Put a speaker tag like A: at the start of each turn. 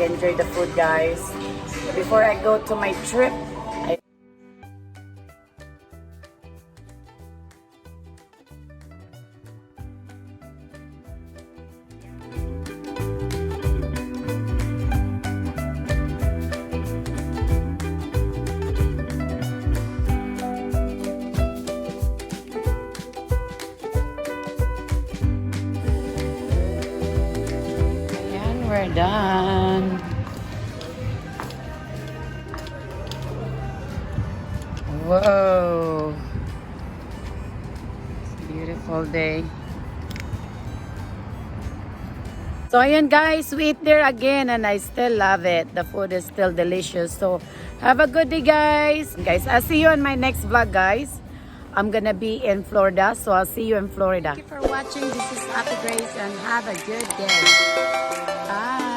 A: enjoy the food, guys. Before I go to my trip, we're done. Whoa. It's a beautiful day. So ayan guys, we eat there again and I still love it. The food is still delicious. So have a good day guys. Guys, I'll see you on my next vlog guys. I'm gonna be in Florida, so I'll see you in Florida. Thank you for watching. This is Ate Grace and have a good day. Bye.